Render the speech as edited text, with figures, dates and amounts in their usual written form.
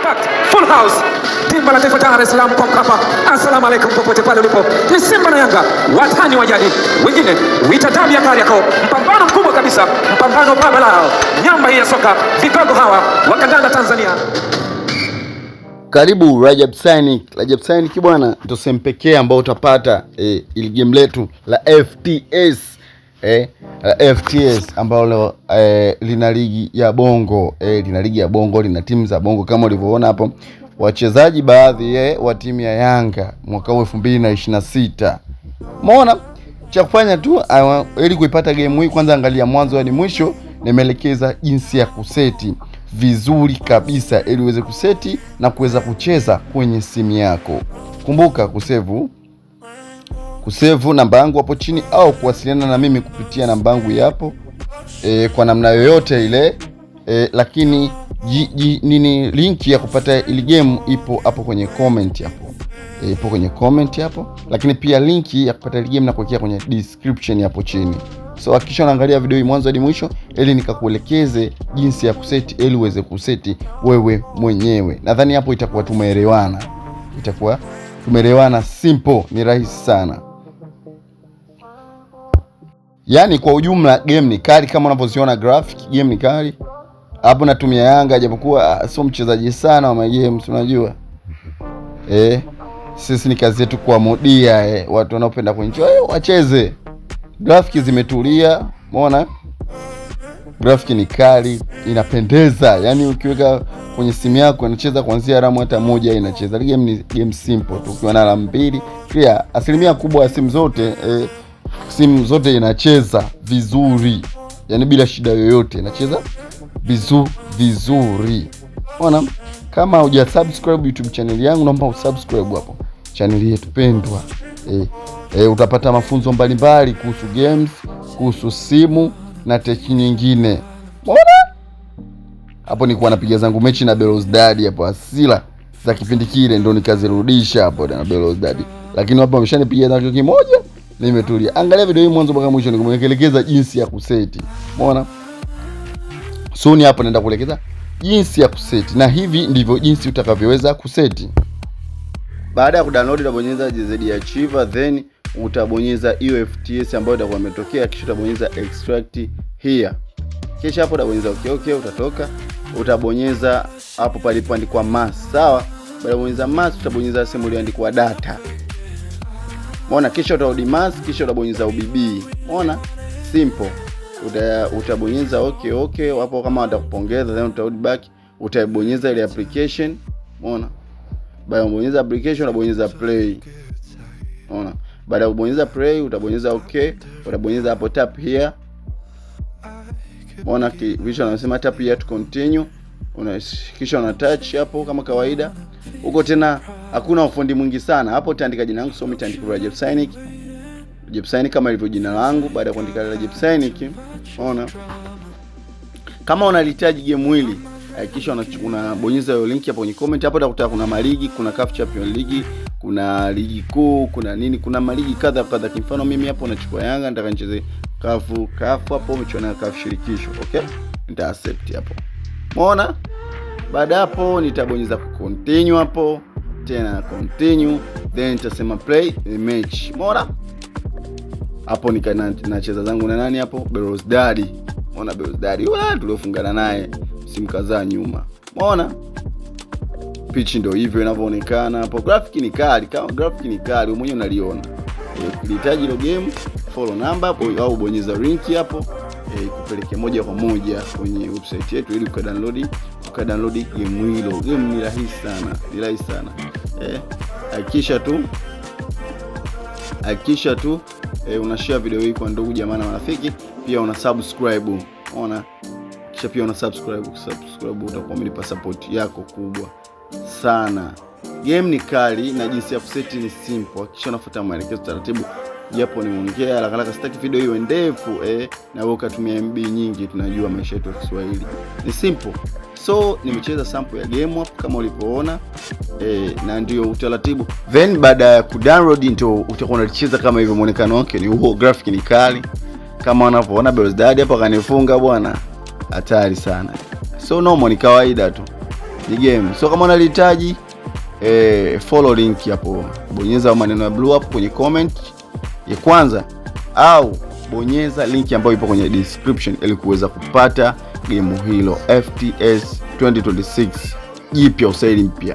packed, full house. Dimba la Taifa Dar es Salaam kwa Mkapa. Assalamu alaikum popote pale ulipo. Ni Simba na Yanga, watani wa jadi. Wengine huita dabi ya Kariakoo. Mpambano mkubwa kabisa, mpambano baba lao. Nyamba hii ya soka, vigogo hawa wa kandanda Tanzania. Karibu Rajab Synic. Rajab Synic bwana, ndio sehemu pekee ambao utapata ili game letu la FTS. FTS ambalo lina ligi ya Bongo, lina ligi ya Bongo, lina timu za Bongo kama ulivyoona hapo. Wachezaji baadhi wa timu ya Yanga mwaka 2026. Umeona? Cha kufanya tu ili kuipata game hii, kwanza angalia mwanzo hadi mwisho. Nimeelekeza jinsi ya kuseti vizuri kabisa ili uweze kuseti na kuweza kucheza kwenye simu yako. Kumbuka kusevu namba yangu hapo chini au kuwasiliana na mimi kupitia namba yangu hapo kwa namna yoyote ile. Lakini link ya kupata ile game ipo hapo kwenye comment hapo. Ipo kwenye comment hapo. Lakini pia link ya kupata ile game na kuwekea kwenye description hapo chini. So hakikisha unaangalia video hii mwanzo hadi mwisho ili nikakuelekeze jinsi ya kuseti ili uweze kuseti wewe mwenyewe. Nadhani hapo itakuwa tumeelewana. Simple, ni rahisi sana. Yaani kwa ujumla game ni kali kama unavyoziona graphic, game ni kali. Hapo natumia Yanga japokuwa sio mchezaji sana wa games unajua. Sisi ni kazi yetu kuamodia watu wanaopenda kuenjoy wacheze. Graphic zimetulia, umeona? Graphic ni kali, inapendeza. Yaani ukiweka kwenye simu yako inacheza kuanzia ramu hata moja inacheza. Game ni game simple tu. Ukiwa na ramu mbili, clear. Asilimia kubwa ya simu zote inacheza vizuri. Yaani bila shida yoyote inacheza vizuri. Unaona? Kama hujasubscribe YouTube channel yangu, naomba usubscribe hapo. Channel yetu pendwa. Utapata mafunzo mbalimbali kuhusu games, kuhusu simu na tech nyingine. Umeona? Hapo nilikuwa napiga zangu mechi na Belouizdad hapo, asila za kipindi kile ndo nikazirudisha hapo na Belouizdad. Lakini hapo wameshanipiga zangu kimoja, nimetulia. Angalia video hii mwanzo mpaka mwisho nikuelekeza jinsi ya kuseti. Umeona? Soon hapo naenda kuelekeza jinsi ya kuseti. Na hivi ndivyo jinsi utakavyoweza kuseti. Baada ya kudownload utabonyeza JZ Archiver, then utabonyeza hiyo FTS ambayo itakuwa imetokea, kisha utabonyeza extract here. Kisha hapo utabonyeza okay, utatoka. Utabonyeza hapo palipoandikwa mass, sawa? Baada ya kubonyeza mass utabonyeza sehemu iliyoandikwa data. Umeona? Kisha utarudi mass, kisha utabonyeza UBB. Umeona? Simple. Utabonyeza okay hapo kama watakupongeza, then utarudi back, utabonyeza ile application. Umeona? Baada ya kubonyeza application utabonyeza play. Unaona? Baada ya kubonyeza play utabonyeza okay, utabonyeza hapo tap here. Unaona kisha unasema tap here to continue. Kisha una touch hapo kama kawaida. Huko tena hakuna ufundi mwingi sana. Hapo utaandika jina langu, so nitaandika Rajab Synic. Rajab Synic kama ilivyo jina langu. Baada ya kuandika Rajab Synic, unaona? Kama unahitaji game hili, hakikisha unabonyeza hiyo link hapo kwenye comment. Hapo utakuta kuna maligi, kuna CAF Champions League, kuna ligi kuu, kuna nini, kuna maligi kadha. Kwa mfano mimi hapo nachukua Yanga, nataka nicheze CAF hapo, umechona CAF shirikisho, okay? Nita accept hapo. Umeona? Baada hapo nitabonyeza continue hapo, tena continue, then nitasema play the match. Umeona? Hapo nacheza zangu na nani hapo? Belouizdad. Umeona Belouizdad yule tuliofungana naye simu kadhaa nyuma. Umeona? Pitch ndio hivyo inavyoonekana hapo. Graphic ni kali, kama graphic ni kali wewe mwenyewe unaliona. Ukihitaji ile game, follow number hapo au bonyeza link hapo kupeleke moja kwa moja kwenye website yetu ili ukadownload game hilo. Game ni rahisi sana. Hakikisha tu una share video hii kwa ndugu jamaa na marafiki, pia una subscribe. Unaona? Kisha pia una subscribe utakuwa umenipa support yako kubwa sana. Game ni kali na jinsi ya kuseti ni simple. Kisha unafuata maelekezo taratibu. Japo nimeongea haraka, sitaki video iwe ndefu na wewe ukatumia MB nyingi, tunajua maisha yetu ya Kiswahili. Ni simple. So nimecheza sample ya game hapo kama ulipoona na ndio utaratibu. Then baada ya kudownload ndio utakuwa unacheza kama hivyo, muonekano wake ni huo. Graphic ni kali kama unavyoona. Belouizdad hapo kanifunga bwana, hatari sana. So normal, ni kawaida tu. ni game. So kama unalihitaji follow link hapo, bonyeza maneno ya blue hapo kwenye comment ya kwanza, au bonyeza link ambayo ipo kwenye description ili kuweza kupata game hilo FTS 2026 jipya, usaili mpya.